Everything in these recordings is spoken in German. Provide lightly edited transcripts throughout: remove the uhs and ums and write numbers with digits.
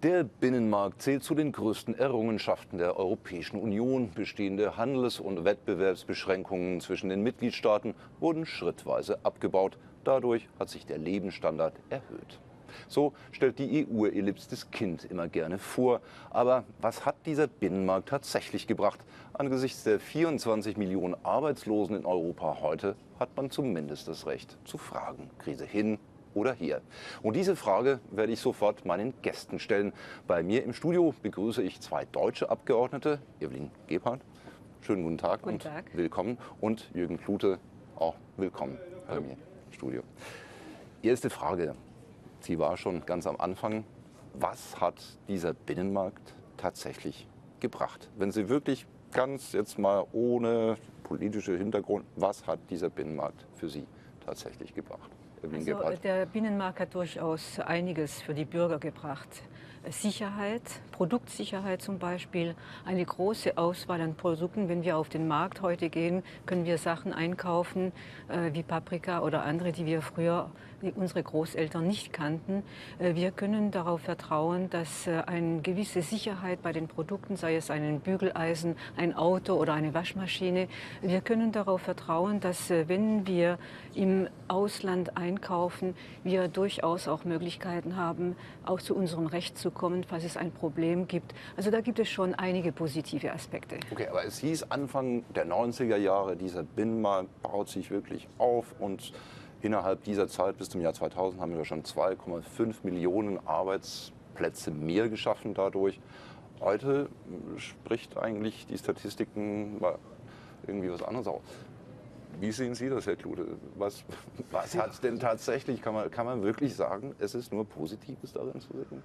Der Binnenmarkt zählt zu den größten Errungenschaften der Europäischen Union. Bestehende Handels- und Wettbewerbsbeschränkungen zwischen den Mitgliedstaaten wurden schrittweise abgebaut. Dadurch hat sich der Lebensstandard erhöht. So stellt die EU ihr liebstes Kind immer gerne vor. Aber was hat dieser Binnenmarkt tatsächlich gebracht? Angesichts der 24 Millionen Arbeitslosen in Europa heute hat man zumindest das Recht zu fragen. Krise hin oder hier? Und diese Frage werde ich sofort meinen Gästen stellen. Bei mir im Studio begrüße ich zwei deutsche Abgeordnete, Evelyn Gebhardt, schönen guten Tag und willkommen. Und Jürgen Klute, auch willkommen bei mir im Studio. Erste Frage, sie war schon ganz am Anfang. Was hat dieser Binnenmarkt tatsächlich gebracht? Wenn Sie wirklich ganz jetzt mal ohne politische Hintergrund, was hat dieser Binnenmarkt für Sie tatsächlich gebracht? Also, der Binnenmarkt hat durchaus einiges für die Bürger gebracht. Sicherheit, Produktsicherheit zum Beispiel, eine große Auswahl an Produkten. Wenn wir auf den Markt heute gehen, können wir Sachen einkaufen wie Paprika oder andere, die wir früher, unsere Großeltern nicht kannten. Wir können darauf vertrauen, dass eine gewisse Sicherheit bei den Produkten, sei es ein Bügeleisen, ein Auto oder eine Waschmaschine, wir können darauf vertrauen, dass wenn wir im Ausland einkaufen, wir durchaus auch Möglichkeiten haben, auch zu unserem Recht zu kommen, falls es ein Problem gibt. Also da gibt es schon einige positive Aspekte. Okay, aber es hieß Anfang der 90er Jahre, dieser Binnenmarkt baut sich wirklich auf und innerhalb dieser Zeit bis zum Jahr 2000 haben wir schon 2,5 Millionen Arbeitsplätze mehr geschaffen dadurch. Heute spricht eigentlich die Statistiken mal irgendwie was anderes aus. Wie sehen Sie das, Herr Klute? Was hat es denn tatsächlich, kann man wirklich sagen, es ist nur Positives darin zu sehen?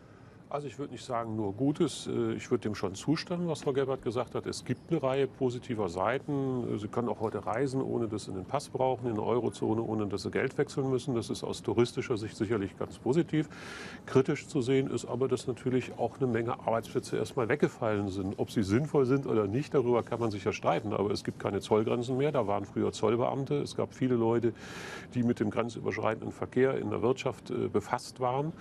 Also ich würde nicht sagen nur Gutes, ich würde dem schon zustimmen, was Frau Gebhardt gesagt hat. Es gibt eine Reihe positiver Seiten. Sie können auch heute reisen, ohne dass Sie einen Pass brauchen, in der Eurozone, ohne dass Sie Geld wechseln müssen. Das ist aus touristischer Sicht sicherlich ganz positiv. Kritisch zu sehen ist aber, dass natürlich auch eine Menge Arbeitsplätze erstmal weggefallen sind. Ob sie sinnvoll sind oder nicht, darüber kann man sich ja streiten. Aber es gibt keine Zollgrenzen mehr, da waren früher Zollbeamte. Es gab viele Leute, die mit dem grenzüberschreitenden Verkehr in der Wirtschaft befasst waren.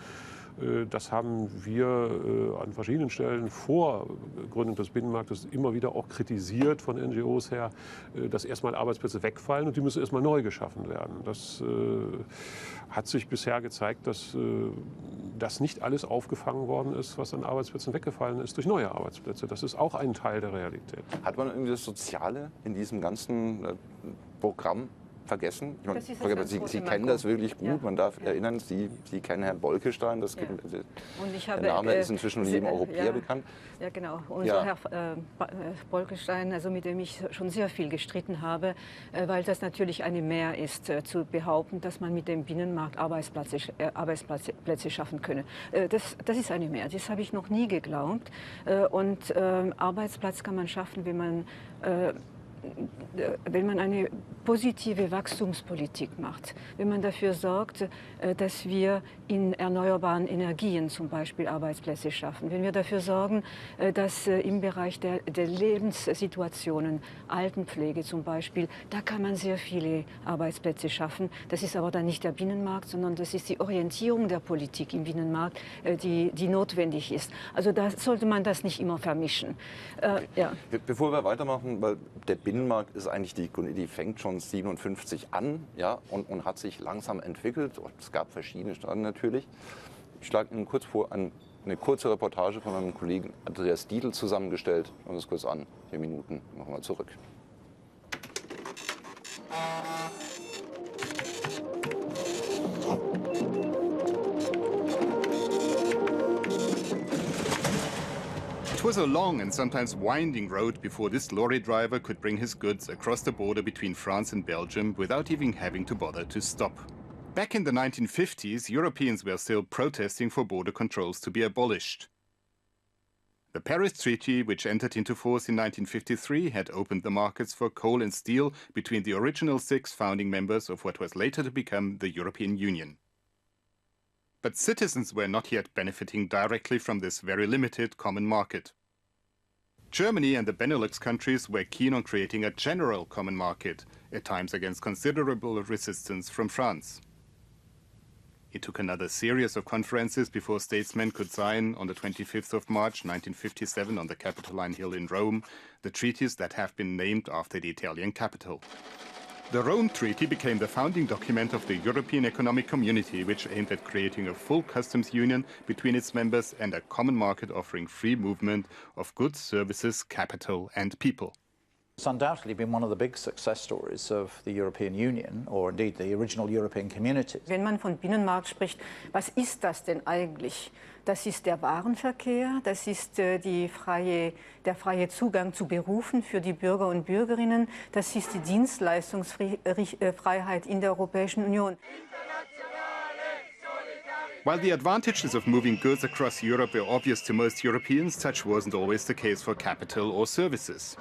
Das haben wir an verschiedenen Stellen vor Gründung des Binnenmarktes immer wieder auch kritisiert von NGOs her, dass erstmal Arbeitsplätze wegfallen und die müssen erstmal neu geschaffen werden. Das hat sich bisher gezeigt, dass das nicht alles aufgefangen worden ist, was an Arbeitsplätzen weggefallen ist, durch neue Arbeitsplätze. Das ist auch ein Teil der Realität. Hat man irgendwie das Soziale in diesem ganzen Programm vergessen? Ich meine, Sie kennen das wirklich gut. Ja. Man darf erinnern, Sie kennen Herrn Bolkestein. Das der Name ist inzwischen jedem Europäer bekannt. Ja, genau. Unser Herr Bolkestein, also mit dem ich schon sehr viel gestritten habe, weil das natürlich eine Mehr ist, zu behaupten, dass man mit dem Binnenmarkt Arbeitsplätze schaffen könne. Das ist eine Mehr. Das habe ich noch nie geglaubt. Und Arbeitsplatz kann man schaffen, wenn man eine positive Wachstumspolitik macht, wenn man dafür sorgt, dass wir in erneuerbaren Energien zum Beispiel Arbeitsplätze schaffen, wenn wir dafür sorgen, dass im Bereich der Lebenssituationen, Altenpflege zum Beispiel, da kann man sehr viele Arbeitsplätze schaffen. Das ist aber dann nicht der Binnenmarkt, sondern das ist die Orientierung der Politik im Binnenmarkt, die notwendig ist. Also da sollte man das nicht immer vermischen. Ja. Bevor wir weitermachen, weil der Binnenmarkt ist eigentlich, die fängt schon 57 an, ja, und hat sich langsam entwickelt. Und es gab verschiedene Staaten natürlich. Ich schlage Ihnen kurz vor, eine kurze Reportage von meinem Kollegen Andreas Dietl zusammengestellt. Schauen wir uns kurz an. 4 Minuten, machen wir zurück. It was a long and sometimes winding road before this lorry driver could bring his goods across the border between France and Belgium without even having to bother to stop. Back in the 1950s, Europeans were still protesting for border controls to be abolished. The Paris Treaty, which entered into force in 1953, had opened the markets for coal and steel between the original 6 founding members of what was later to become the European Union. But citizens were not yet benefiting directly from this very limited common market. Germany and the Benelux countries were keen on creating a general common market, at times against considerable resistance from France. It took another series of conferences before statesmen could sign on the 25th of March 1957 on the Capitoline Hill in Rome the treaties that have been named after the Italian capital. The Rome Treaty became the founding document of the European Economic Community, which aimed at creating a full customs union between its members and a common market offering free movement of goods, services, capital and people. It's undoubtedly been one of the big success stories of the European Union, or indeed the original European community. Wenn man von Binnenmarkt spricht, was ist das denn eigentlich? Das ist der Warenverkehr, das ist der freie Zugang zu Berufen für die Bürger und Bürgerinnen, das ist die Dienstleistungsfreiheit in der Europäischen Union. While the advantages of moving goods across Europe were obvious to most Europeans, such wasn't always the case for capital or services.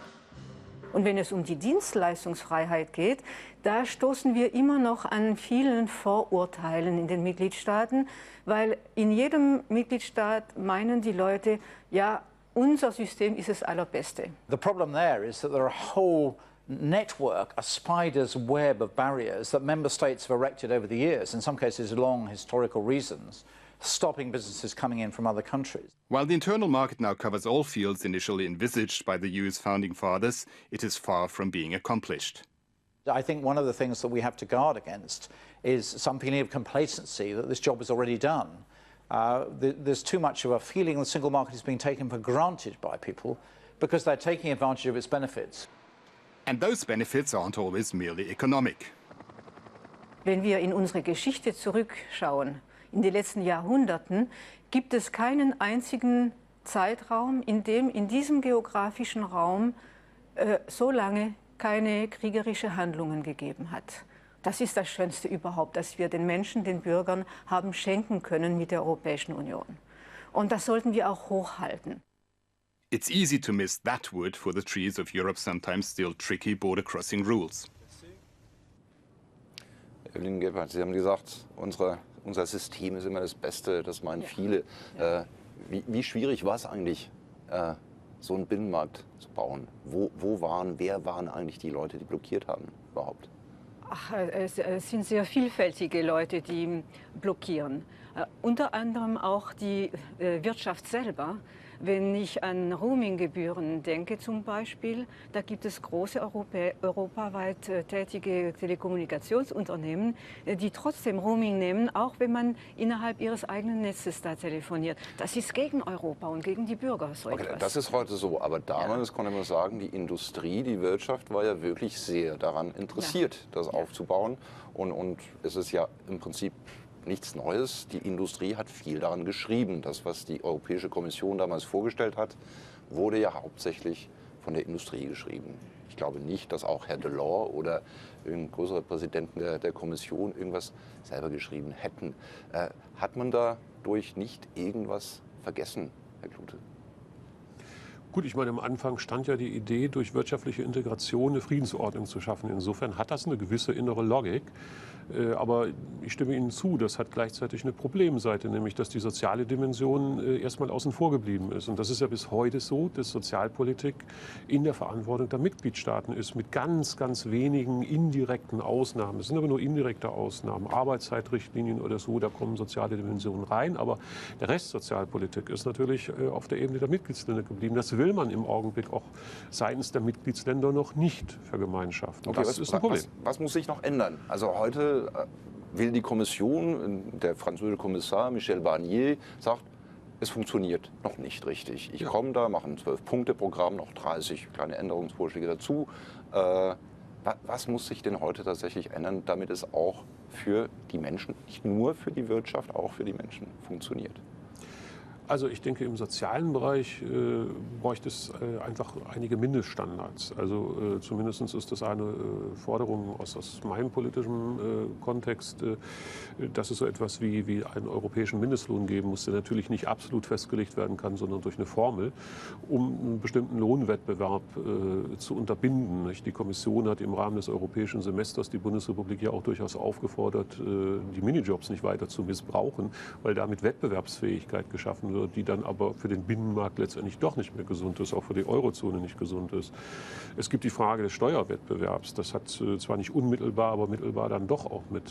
Und wenn es um die Dienstleistungsfreiheit geht, da stoßen wir immer noch an vielen Vorurteilen in den Mitgliedstaaten, weil in jedem Mitgliedstaat meinen die Leute, ja, unser System ist das allerbeste. The problem there is that there are a whole network, a spider's web of barriers that member states have erected over the years, in some cases long historical reasons, stopping businesses coming in from other countries. While the internal market now covers all fields initially envisaged by the EU's founding fathers, it is far from being accomplished. I think one of the things that we have to guard against is some feeling of complacency that this job is already done. There's too much of a feeling the single market is being taken for granted by people because they're taking advantage of its benefits. And those benefits aren't always merely economic. Wenn wir in unsere Geschichte zurückschauen, in den letzten Jahrhunderten, gibt es keinen einzigen Zeitraum, in dem in diesem geografischen Raum so lange keine kriegerische Handlungen gegeben hat. Das ist das Schönste überhaupt, dass wir den Menschen, den Bürgern haben schenken können mit der Europäischen Union. Und das sollten wir auch hochhalten. It's easy to miss that wood for the trees of Europe's sometimes still tricky border-crossing rules. Evelyn Gebhardt, Sie haben gesagt, unser System ist immer das Beste, das meinen viele. Wie schwierig war es eigentlich, so einen Binnenmarkt zu bauen? Wer waren eigentlich die Leute, die blockiert haben überhaupt? Es sind sehr vielfältige Leute, die blockieren. Unter anderem auch die Wirtschaft selber. Wenn ich an Roaminggebühren denke zum Beispiel, da gibt es große europaweit tätige Telekommunikationsunternehmen, die trotzdem Roaming nehmen, auch wenn man innerhalb ihres eigenen Netzes da telefoniert. Das ist gegen Europa und gegen die Bürger so etwas. Okay, das ist heute so, aber damals konnte man sagen, die Industrie, die Wirtschaft war ja wirklich sehr daran interessiert, das aufzubauen. Und es ist ja im Prinzip nichts Neues. Die Industrie hat viel daran geschrieben. Das, was die Europäische Kommission damals vorgestellt hat, wurde ja hauptsächlich von der Industrie geschrieben. Ich glaube nicht, dass auch Herr Delors oder ein größerer Präsidenten der Kommission irgendwas selber geschrieben hätten. Hat man dadurch nicht irgendwas vergessen, Herr Klute? Gut, ich meine, am Anfang stand ja die Idee, durch wirtschaftliche Integration eine Friedensordnung zu schaffen. Insofern hat das eine gewisse innere Logik. Aber ich stimme Ihnen zu, das hat gleichzeitig eine Problemseite, nämlich dass die soziale Dimension erstmal außen vor geblieben ist. Und das ist ja bis heute so, dass Sozialpolitik in der Verantwortung der Mitgliedstaaten ist, mit ganz, ganz wenigen indirekten Ausnahmen. Es sind aber nur indirekte Ausnahmen, Arbeitszeitrichtlinien oder so, da kommen soziale Dimensionen rein. Aber der Rest Sozialpolitik ist natürlich auf der Ebene der Mitgliedsländer geblieben. Das will man im Augenblick auch seitens der Mitgliedsländer noch nicht vergemeinschaften. Okay, das ist ein Problem. Was muss sich noch ändern? Also heute will die Kommission, der französische Kommissar Michel Barnier sagt, es funktioniert noch nicht richtig. Ich komme da, mache ein 12-Punkte-Programm, noch 30 kleine Änderungsvorschläge dazu. Was muss sich denn heute tatsächlich ändern, damit es auch für die Menschen, nicht nur für die Wirtschaft, auch für die Menschen funktioniert? Also ich denke, im sozialen Bereich bräuchte es einfach einige Mindeststandards. Also zumindest ist das eine Forderung aus meinem politischen Kontext, dass es so etwas wie einen europäischen Mindestlohn geben muss, der natürlich nicht absolut festgelegt werden kann, sondern durch eine Formel, um einen bestimmten Lohnwettbewerb zu unterbinden. Die Kommission hat im Rahmen des europäischen Semesters die Bundesrepublik ja auch durchaus aufgefordert, die Minijobs nicht weiter zu missbrauchen, weil damit Wettbewerbsfähigkeit geschaffen wird. wird, die dann aber für den Binnenmarkt letztendlich doch nicht mehr gesund ist, auch für die Eurozone nicht gesund ist. Es gibt die Frage des Steuerwettbewerbs. Das hat zwar nicht unmittelbar, aber mittelbar dann doch auch mit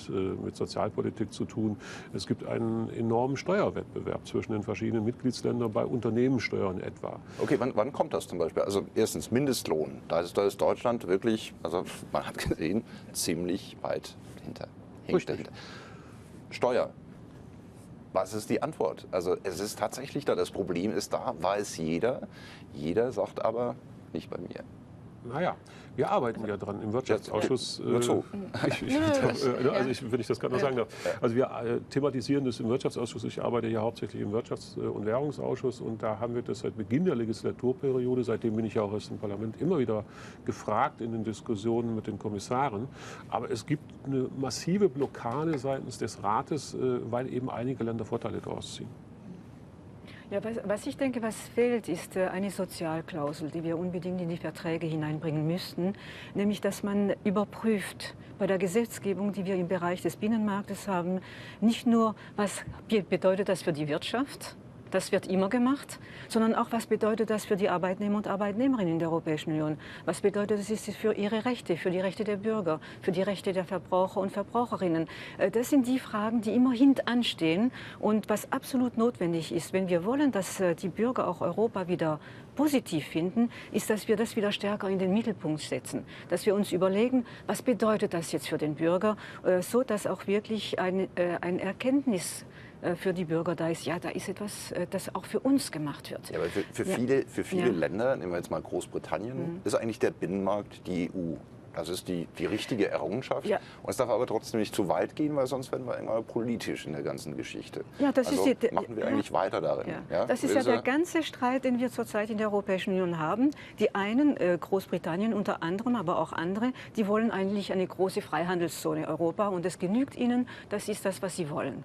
Sozialpolitik zu tun. Es gibt einen enormen Steuerwettbewerb zwischen den verschiedenen Mitgliedsländern bei Unternehmenssteuern etwa. Okay, wann kommt das zum Beispiel? Also erstens Mindestlohn. Da ist Deutschland wirklich, also man hat gesehen, ziemlich weit hinter. Steuer. Was ist die Antwort? Also es ist tatsächlich da, das Problem ist da, weiß jeder. Jeder sagt aber, nicht bei mir. Naja, wir arbeiten ja dran im Wirtschaftsausschuss. Nur so. Wenn ich das gerade noch sagen darf. Also wir thematisieren das im Wirtschaftsausschuss. Ich arbeite ja hauptsächlich im Wirtschafts- und Währungsausschuss und da haben wir das seit Beginn der Legislaturperiode, seitdem bin ich ja auch aus dem Parlament, immer wieder gefragt in den Diskussionen mit den Kommissaren. Aber es gibt eine massive Blockade seitens des Rates, weil eben einige Länder Vorteile daraus ziehen. Ja, was ich denke, was fehlt, ist eine Sozialklausel, die wir unbedingt in die Verträge hineinbringen müssten, nämlich dass man überprüft bei der Gesetzgebung, die wir im Bereich des Binnenmarktes haben, nicht nur, was bedeutet das für die Wirtschaft, das wird immer gemacht, sondern auch, was bedeutet das für die Arbeitnehmer und Arbeitnehmerinnen in der Europäischen Union? Was bedeutet das für ihre Rechte, für die Rechte der Bürger, für die Rechte der Verbraucher und Verbraucherinnen? Das sind die Fragen, die immer hintanstehen und was absolut notwendig ist, wenn wir wollen, dass die Bürger auch Europa wieder positiv finden, ist, dass wir das wieder stärker in den Mittelpunkt setzen. Dass wir uns überlegen, was bedeutet das jetzt für den Bürger, so dass auch wirklich ein Erkenntnis für die Bürger da ist, ja, da ist etwas, das auch für uns gemacht wird. Ja, aber für viele Länder, nehmen wir jetzt mal Großbritannien, ist eigentlich der Binnenmarkt die EU. Das ist die richtige Errungenschaft. Ja. Und es darf aber trotzdem nicht zu weit gehen, weil sonst werden wir immer politisch in der ganzen Geschichte. Ja, das also ist machen wir eigentlich weiter darin. Ja. Ja? Das ist ja der ganze Streit, den wir zurzeit in der Europäischen Union haben. Die einen, Großbritannien unter anderem, aber auch andere, die wollen eigentlich eine große Freihandelszone Europa und es genügt ihnen, das ist das, was sie wollen.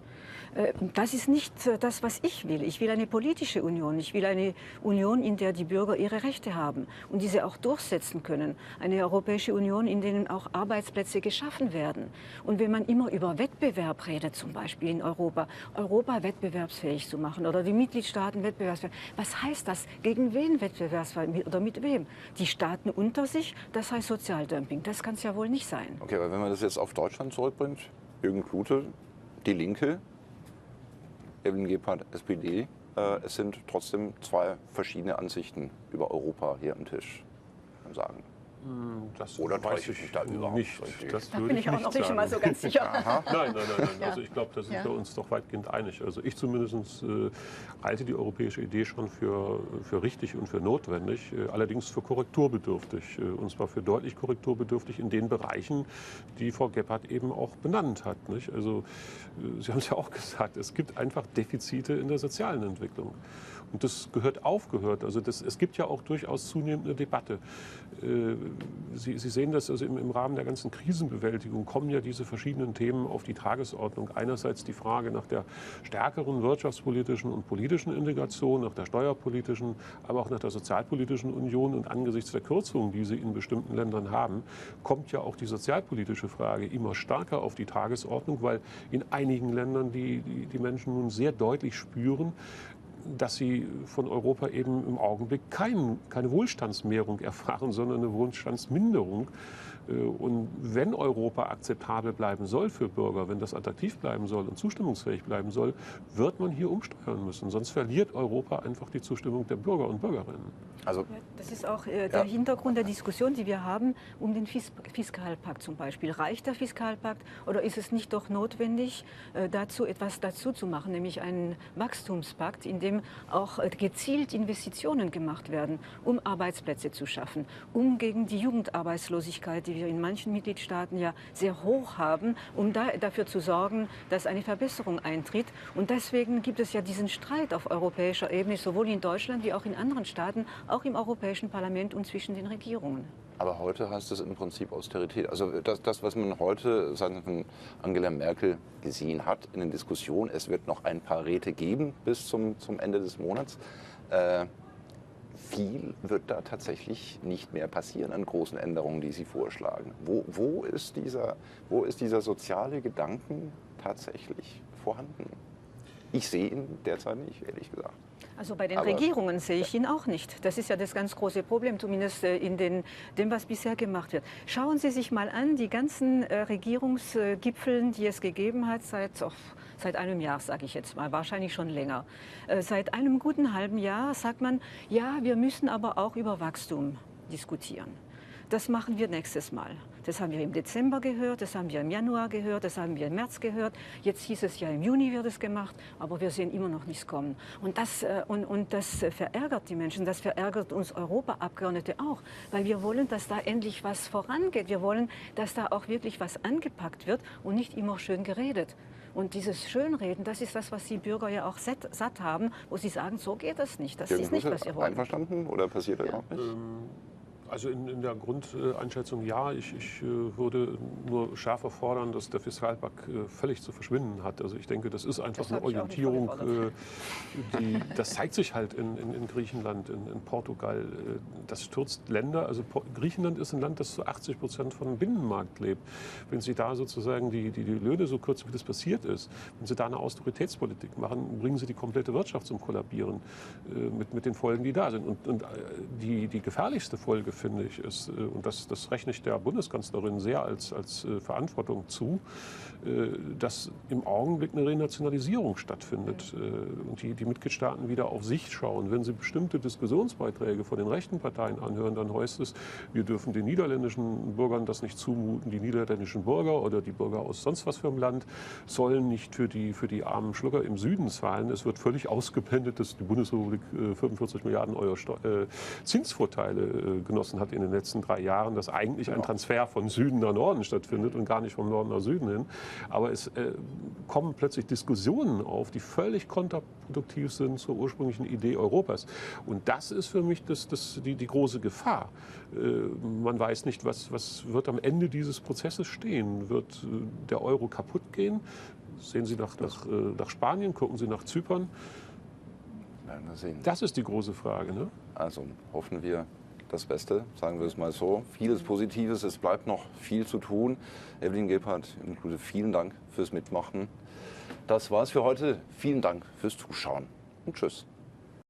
Das ist nicht das, was ich will. Ich will eine politische Union. Ich will eine Union, in der die Bürger ihre Rechte haben und diese auch durchsetzen können. Eine Europäische Union, in der auch Arbeitsplätze geschaffen werden. Und wenn man immer über Wettbewerb redet, zum Beispiel in Europa, Europa wettbewerbsfähig zu machen oder die Mitgliedstaaten wettbewerbsfähig, was heißt das? Gegen wen wettbewerbsfähig oder mit wem? Die Staaten unter sich, das heißt Sozialdumping. Das kann es ja wohl nicht sein. Okay, aber wenn man das jetzt auf Deutschland zurückbringt, Jürgen Klute, die Linke, Evelyn Gebhardt, SPD. Es sind trotzdem zwei verschiedene Ansichten über Europa hier am Tisch, kann man sagen. Das Oder weiß täusche ich mich da überhaupt nicht. Da bin ich auch noch nicht mal so ganz sicher. Nein. Also ich glaube, da sind wir uns doch weitgehend einig. Also ich zumindest halte die europäische Idee schon für richtig und für notwendig, allerdings für korrekturbedürftig. Und zwar für deutlich korrekturbedürftig in den Bereichen, die Frau Gebhardt eben auch benannt hat. Nicht? Also Sie haben es ja auch gesagt, es gibt einfach Defizite in der sozialen Entwicklung. Und das gehört aufgehört. Also es gibt ja auch durchaus zunehmend eine Debatte. Sie sehen das also im Rahmen der ganzen Krisenbewältigung kommen ja diese verschiedenen Themen auf die Tagesordnung. Einerseits die Frage nach der stärkeren wirtschaftspolitischen und politischen Integration, nach der steuerpolitischen, aber auch nach der sozialpolitischen Union. Und angesichts der Kürzungen, die sie in bestimmten Ländern haben, kommt ja auch die sozialpolitische Frage immer stärker auf die Tagesordnung, weil in einigen Ländern die Menschen nun sehr deutlich spüren, dass sie von Europa eben im Augenblick keine Wohlstandsmehrung erfahren, sondern eine Wohlstandsminderung. Und wenn Europa akzeptabel bleiben soll für Bürger, wenn das attraktiv bleiben soll und zustimmungsfähig bleiben soll, wird man hier umsteuern müssen. Sonst verliert Europa einfach die Zustimmung der Bürger und Bürgerinnen. Also, das ist auch der Hintergrund der Diskussion, die wir haben um den Fiskalpakt zum Beispiel. Reicht der Fiskalpakt oder ist es nicht doch notwendig, etwas dazu zu machen, nämlich einen Wachstumspakt, in dem auch gezielt Investitionen gemacht werden, um Arbeitsplätze zu schaffen, um gegen die Jugendarbeitslosigkeit, die wir in manchen Mitgliedstaaten ja sehr hoch haben, um dafür zu sorgen, dass eine Verbesserung eintritt. Und deswegen gibt es ja diesen Streit auf europäischer Ebene, sowohl in Deutschland wie auch in anderen Staaten, auch im Europäischen Parlament und zwischen den Regierungen. Aber heute heißt es im Prinzip Austerität. Also das was man heute seitens von Angela Merkel gesehen hat in den Diskussionen, es wird noch ein paar Räte geben bis zum Ende des Monats. Viel wird da tatsächlich nicht mehr passieren an großen Änderungen, die Sie vorschlagen. Wo ist dieser soziale Gedanken tatsächlich vorhanden? Ich sehe ihn derzeit nicht, ehrlich gesagt. Also bei den Regierungen sehe ich ihn auch nicht. Das ist ja das ganz große Problem, zumindest in dem, was bisher gemacht wird. Schauen Sie sich mal an, die ganzen Regierungsgipfeln, die es gegeben hat seit einem Jahr, sage ich jetzt mal, wahrscheinlich schon länger. Seit einem guten halben Jahr sagt man, ja, wir müssen aber auch über Wachstum diskutieren. Das machen wir nächstes Mal. Das haben wir im Dezember gehört, das haben wir im Januar gehört, das haben wir im März gehört. Jetzt hieß es ja, im Juni wird es gemacht, aber wir sehen immer noch nichts kommen. Und das verärgert die Menschen, das verärgert uns Europaabgeordnete auch, weil wir wollen, dass da endlich was vorangeht. Wir wollen, dass da auch wirklich was angepackt wird und nicht immer schön geredet. Und dieses Schönreden, das ist das, was die Bürger ja auch satt haben, wo sie sagen, so geht das nicht, das ist nicht, was wir wollen. Einverstanden oder passiert das auch nicht? Also in der Grundeinschätzung ja. Ich würde nur schärfer fordern, dass der Fiskalpakt völlig zu verschwinden hat. Also ich denke, das ist einfach eine Orientierung, das zeigt sich halt in Griechenland, in Portugal. Das stürzt Länder. Also Griechenland ist ein Land, das zu 80% von Binnenmarkt lebt. Wenn Sie da sozusagen die Löhne so kürzen, wie das passiert ist, wenn Sie da eine Austeritätspolitik machen, bringen Sie die komplette Wirtschaft zum Kollabieren mit den Folgen, die da sind. Und die gefährlichste Folge, finde ich, ist, und das rechne ich der Bundeskanzlerin sehr als Verantwortung zu, dass im Augenblick eine Renationalisierung stattfindet und die Mitgliedstaaten wieder auf sich schauen. Wenn sie bestimmte Diskussionsbeiträge von den rechten Parteien anhören, dann heißt es, wir dürfen den niederländischen Bürgern das nicht zumuten. Die niederländischen Bürger oder die Bürger aus sonst was für einem Land sollen nicht für die armen Schlucker im Süden zahlen. Es wird völlig ausgeblendet, dass die Bundesrepublik 45 Milliarden Euro Zinsvorteile genossen hat in den letzten 3 Jahren, dass eigentlich ein Transfer von Süden nach Norden stattfindet und gar nicht vom Norden nach Süden hin. Aber es kommen plötzlich Diskussionen auf, die völlig kontraproduktiv sind zur ursprünglichen Idee Europas. Und das ist für mich die große Gefahr. Man weiß nicht, was wird am Ende dieses Prozesses stehen. Wird der Euro kaputt gehen? Sehen Sie nach Spanien, gucken Sie nach Zypern. Das ist die große Frage. Ne? Also hoffen wir das Beste, sagen wir es mal so. Vieles Positives, es bleibt noch viel zu tun. Evelyn Gebhardt, vielen Dank fürs Mitmachen. Das war's für heute. Vielen Dank fürs Zuschauen und tschüss.